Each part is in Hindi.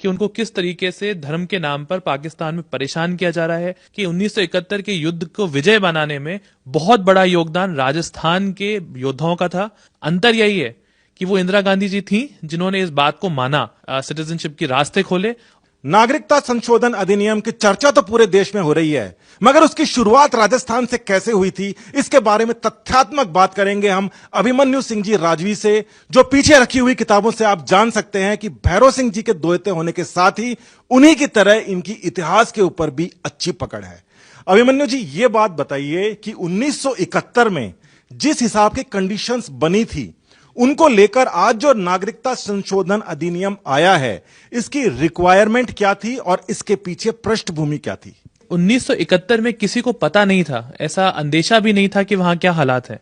कि उनको किस तरीके से धर्म के नाम पर पाकिस्तान में परेशान किया जा रहा है, कि 1971 के युद्ध को विजय बनाने में बहुत बड़ा योगदान राजस्थान के योद्धाओं का था। अंतर यही है कि वो इंदिरा गांधी जी थी जिन्होंने इस बात को माना, सिटीजनशिप के रास्ते खोले। नागरिकता संशोधन अधिनियम की चर्चा तो पूरे देश में हो रही है, मगर उसकी शुरुआत राजस्थान से कैसे हुई थी, इसके बारे में तथ्यात्मक बात करेंगे हम अभिमन्यु सिंह जी राजवी से, जो पीछे रखी हुई किताबों से आप जान सकते हैं कि भैरव सिंह जी के दोहते होने के साथ ही उन्हीं की तरह इनकी इतिहास के ऊपर भी अच्छी पकड़ है। अभिमन्यु जी, ये बात बताइए कि 1971 में जिस हिसाब की कंडीशंस बनी थी, उनको लेकर आज जो नागरिकता संशोधन अधिनियम आया है, इसकी रिक्वायरमेंट क्या थी और इसके पीछे पृष्ठभूमि क्या थी? 1971 में किसी को पता नहीं था, ऐसा अंदेशा भी नहीं था कि वहां क्या हालात है।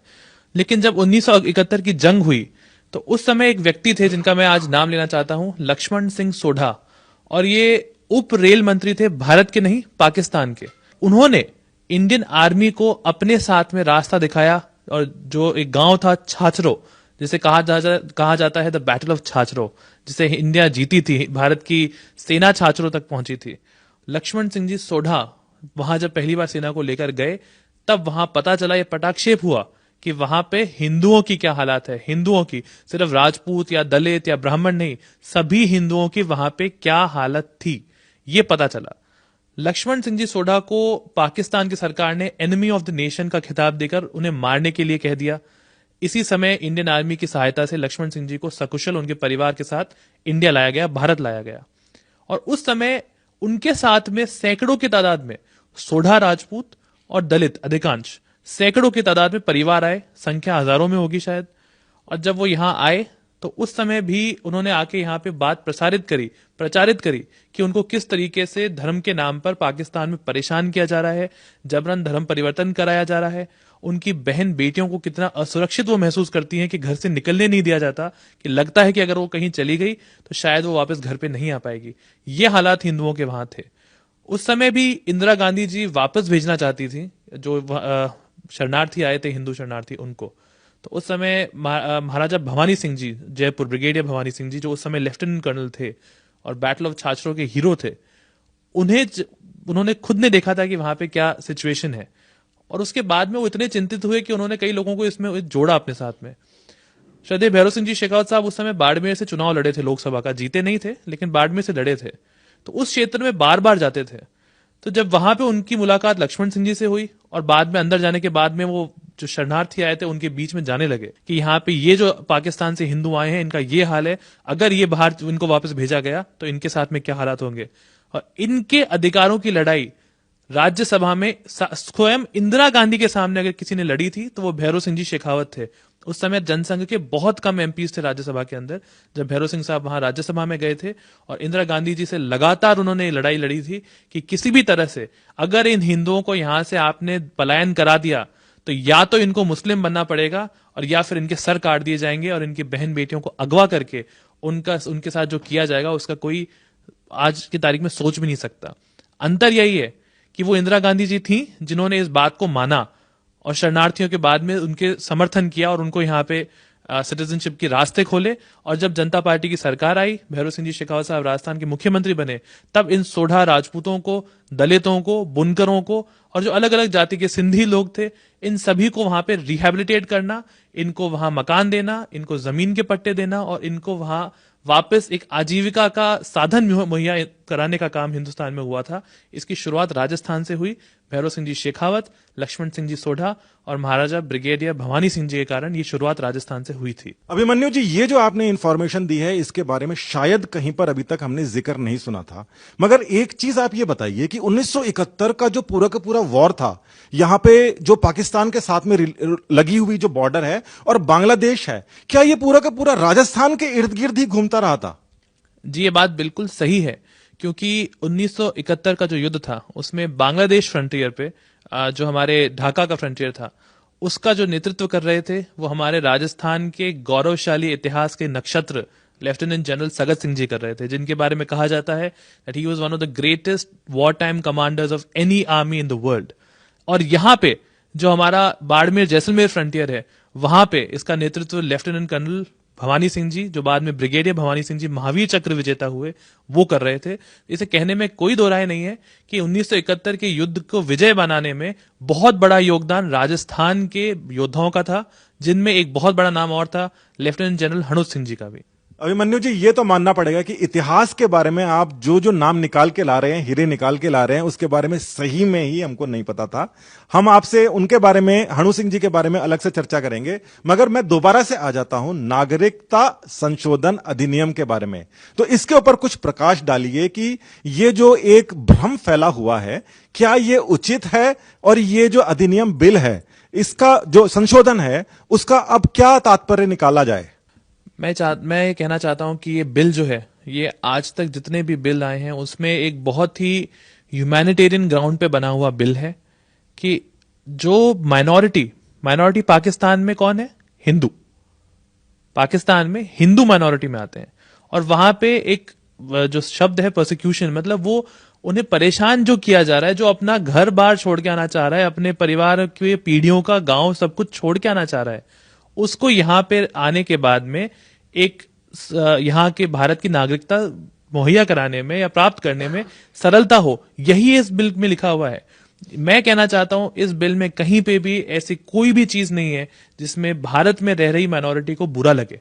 लेकिन जब 1971 की जंग हुई तो उस समय एक व्यक्ति थे जिनका मैं आज नाम लेना चाहता हूं, लक्ष्मण सिंह सोढ़ा, और ये उप रेल मंत्री थे, भारत के नहीं पाकिस्तान के। उन्होंने इंडियन आर्मी को अपने साथ में रास्ता दिखाया, और जो एक गांव था छाछरो, जिसे कहा जाता है द बैटल ऑफ छाछरो, जिसे इंडिया जीती थी, भारत की सेना छाछरो तक पहुंची थी। लक्ष्मण सिंह जी सोढ़ा वहां जब पहली बार सेना को लेकर गए, तब वहां पता चला, यह पटाक्षेप हुआ कि वहां पे हिंदुओं की क्या हालात है। हिंदुओं की, सिर्फ राजपूत या दलित या ब्राह्मण नहीं, सभी हिंदुओं की वहां पे क्या हालत थी, ये पता चला। लक्ष्मण सिंह जी सोढ़ा को पाकिस्तान की सरकार ने एनिमी ऑफ द नेशन का खिताब देकर उन्हें मारने के लिए कह दिया। इसी समय इंडियन आर्मी की सहायता से लक्ष्मण सिंह जी को सकुशल उनके परिवार के साथ इंडिया लाया गया, भारत लाया गया। और उस समय उनके साथ में सैकड़ों की तादाद में सोढ़ा राजपूत और दलित, अधिकांश सैकड़ों की तादाद में परिवार आए, संख्या हजारों में होगी शायद। और जब वो यहां आए तो उस समय भी उन्होंने आके यहाँ पे बात प्रचारित करी कि उनको किस तरीके से धर्म के नाम पर पाकिस्तान में परेशान किया जा रहा है, जबरन धर्म परिवर्तन कराया जा रहा है। उनकी बहन बेटियों को कितना असुरक्षित वो महसूस करती हैं कि घर से निकलने नहीं दिया जाता, कि लगता है कि अगर वो कहीं चली गई तो शायद वो वापस घर पे नहीं आ पाएगी। ये हालात हिंदुओं के वहां थे। उस समय भी इंदिरा गांधी जी वापस भेजना चाहती थी जो शरणार्थी आए थे, हिंदू शरणार्थी, उनको। तो उस समय महाराजा भवानी सिंह जी, जयपुर ब्रिगेडियर भवानी सिंह जी, जो उस समय लेफ्टिनेंट कर्नल थे और बैटल ऑफ छाछरो के हीरो थे, उन्होंने खुद ने देखा था कि वहां पे क्या सिचुएशन है। और उसके बाद में वो इतने चिंतित हुए कि उन्होंने कई लोगों को इसमें जोड़ा अपने साथ में। श्रद्धेय भैरव सिंह जी शेखावत साहब उस समय बाड़मेर से चुनाव लड़े थे लोकसभा का, जीते नहीं थे लेकिन बाड़मेर से लड़े थे। तो उस क्षेत्र में बार बार जाते थे। तो जब वहां पे उनकी मुलाकात लक्ष्मण सिंह जी से हुई और बाद में अंदर जाने के बाद में वो जो शरणार्थी आए थे उनके बीच में जाने लगे कि यहाँ पे ये जो पाकिस्तान से हिंदू आए हैं, इनका ये हाल है, अगर ये बाहर इनको वापस भेजा गया तो इनके साथ में क्या हालात होंगे। और इनके अधिकारों की लड़ाई राज्यसभा में स्वयं इंदिरा गांधी के सामने अगर किसी ने लड़ी थी तो वो भैरव सिंह जी शेखावत थे। उस समय जनसंघ के बहुत कम एमपीज थे राज्यसभा के अंदर, जब भैरव सिंह साहब वहां राज्यसभा में गए थे और इंदिरा गांधी जी से लगातार उन्होंने लड़ाई लड़ी थी कि किसी भी तरह से अगर इन हिंदुओं को यहां से आपने पलायन करा दिया तो या तो इनको मुस्लिम बनना पड़ेगा और या फिर इनके सर काट दिए जाएंगे और इनकी बहन बेटियों को अगवा करके उनके साथ जो किया जाएगा उसका कोई आज की तारीख में सोच भी नहीं सकता। अंतर यही है कि वो इंदिरा गांधी जी थी जिन्होंने इस बात को माना और शरणार्थियों के बाद में उनके समर्थन किया और उनको यहाँ पे सिटीजनशिप के रास्ते खोले। और जब जनता पार्टी की सरकार आई, भैरव सिंह जी शेखावत साहब राजस्थान के मुख्यमंत्री बने, तब इन सोढ़ा राजपूतों को, दलितों को, बुनकरों को और जो अलग अलग जाति के सिंधी लोग थे, इन सभी को वहां पे रिहेबिलिटेट करना, इनको वहां मकान देना, इनको जमीन के पट्टे देना और इनको वहां वापस एक आजीविका का साधन मुहैया कराने का काम हिंदुस्तान में हुआ था। इसकी शुरुआत राजस्थान से हुई। भैरव सिंह जी शेखावत, लक्ष्मण सिंह जी सोढ़ा और महाराजा ब्रिगेडियर भवानी सिंह जी के कारण ये शुरुआत राजस्थान से हुई थी। अभिमन्यु जी, ये जो आपने इंफॉर्मेशन दी है इसके बारे में शायद कहीं पर अभी तक हमने जिक्र नहीं सुना था, मगर एक चीज आप ये बताइए कि 1971 का जो पूरा वॉर था, यहां पे जो पाकिस्तान के साथ में लगी हुई जो बॉर्डर है और बांग्लादेश है, क्या ये पूरा का पूरा राजस्थान के इर्द गिर्द ही घूमता रहा था? जी, ये बात बिल्कुल सही है, क्योंकि 1971 का जो युद्ध था उसमें बांग्लादेश फ्रंटियर पे जो हमारे ढाका का फ्रंटियर था, उसका जो नेतृत्व कर रहे थे वो हमारे राजस्थान के गौरवशाली इतिहास के नक्षत्र लेफ्टिनेंट जनरल सगत सिंह जी कर रहे थे, जिनके बारे में कहा जाता है that he was one of the greatest war time commanders of any army in the world. और यहाँ पे जो हमारा बाड़मेर जैसलमेर फ्रंटियर है, वहां पे इसका नेतृत्व लेफ्टिनेंट कर्नल भवानी सिंह जी, जो बाद में ब्रिगेडियर भवानी सिंह जी महावीर चक्र विजेता हुए, वो कर रहे थे। इसे कहने में कोई दो राय नहीं है कि 1971 के युद्ध को विजय बनाने में बहुत बड़ा योगदान राजस्थान के योद्धाओं का था, जिनमें एक बहुत बड़ा नाम और था, लेफ्टिनेंट जनरल हनुज सिंह जी का भी। अभिमन्यु जी, ये तो मानना पड़ेगा कि इतिहास के बारे में आप जो जो नाम निकाल के ला रहे हैं, हीरे निकाल के ला रहे हैं, उसके बारे में सही में ही हमको नहीं पता था। हम आपसे उनके बारे में, हनु सिंह जी के बारे में अलग से चर्चा करेंगे, मगर मैं दोबारा से आ जाता हूं नागरिकता संशोधन अधिनियम के बारे में। तो इसके ऊपर कुछ प्रकाश डालिए कि ये जो एक भ्रम फैला हुआ है, क्या ये उचित है, और ये जो अधिनियम बिल है, इसका जो संशोधन है, उसका अब क्या तात्पर्य निकाला जाए? मैं ये कहना चाहता हूं कि ये बिल जो है, ये आज तक जितने भी बिल आए हैं उसमें एक बहुत ही ह्यूमैनिटेरियन ग्राउंड पे बना हुआ बिल है कि जो माइनॉरिटी पाकिस्तान में कौन है? हिंदू। पाकिस्तान में हिंदू माइनॉरिटी में आते हैं, और वहां पे एक जो शब्द है परसिक्यूशन, मतलब वो उन्हें परेशान जो किया जा रहा है, जो अपना घर बार छोड़ के आना चाह रहा है, अपने परिवार के पीढ़ियों का गांव सब कुछ छोड़ के आना चाह रहा है, उसको यहां पे आने के बाद में एक यहां के भारत की नागरिकता मुहैया कराने में या प्राप्त करने में सरलता हो, यही इस बिल में लिखा हुआ है। मैं कहना चाहता हूं इस बिल में कहीं पे भी ऐसी कोई भी चीज नहीं है जिसमें भारत में रह रही माइनॉरिटी को बुरा लगे।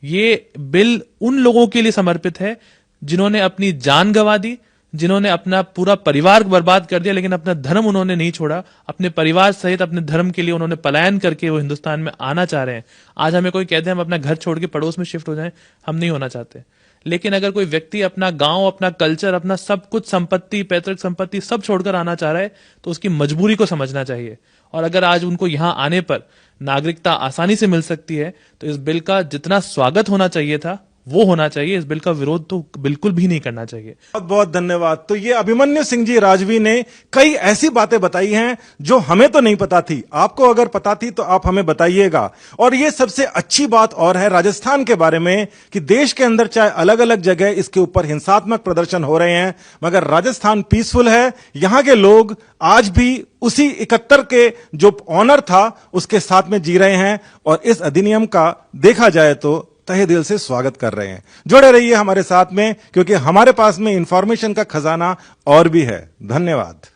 ये बिल उन लोगों के लिए समर्पित है जिन्होंने अपनी जान गंवा दी, जिन्होंने अपना पूरा परिवार बर्बाद कर दिया, लेकिन अपना धर्म उन्होंने नहीं छोड़ा। अपने परिवार सहित अपने धर्म के लिए उन्होंने पलायन करके वो हिंदुस्तान में आना चाह रहे हैं। आज हमें कोई कहते हैं हम अपना घर छोड़ के पड़ोस में शिफ्ट हो जाएं, हम नहीं होना चाहते। लेकिन अगर कोई व्यक्ति अपना गांव, अपना कल्चर, अपना सब कुछ संपत्ति, पैतृक संपत्ति सब छोड़कर आना चाह रहा है, तो उसकी मजबूरी को समझना चाहिए। और अगर आज उनको यहां आने पर नागरिकता आसानी से मिल सकती है, तो इस बिल का जितना स्वागत होना चाहिए था वो होना चाहिए। इस बिल का विरोध तो बिल्कुल भी नहीं करना चाहिए। बहुत बहुत धन्यवाद। तो ये अभिमन्यु सिंह जी राजवी ने कई ऐसी बातें बताई हैं जो हमें तो नहीं पता थी। आपको अगर पता थी तो आप हमें बताइएगा। और ये सबसे अच्छी बात और है राजस्थान के बारे में कि देश के अंदर चाहे अलग अलग जगह इसके ऊपर हिंसात्मक प्रदर्शन हो रहे हैं, मगर राजस्थान पीसफुल है। यहां के लोग आज भी उसी 71 के जो ऑनर था उसके साथ में जी रहे हैं, और इस अधिनियम का देखा जाए तो तहे दिल से स्वागत कर रहे हैं। जुड़े रहिए हमारे साथ में, क्योंकि हमारे पास में इंफॉर्मेशन का खजाना और भी है। धन्यवाद।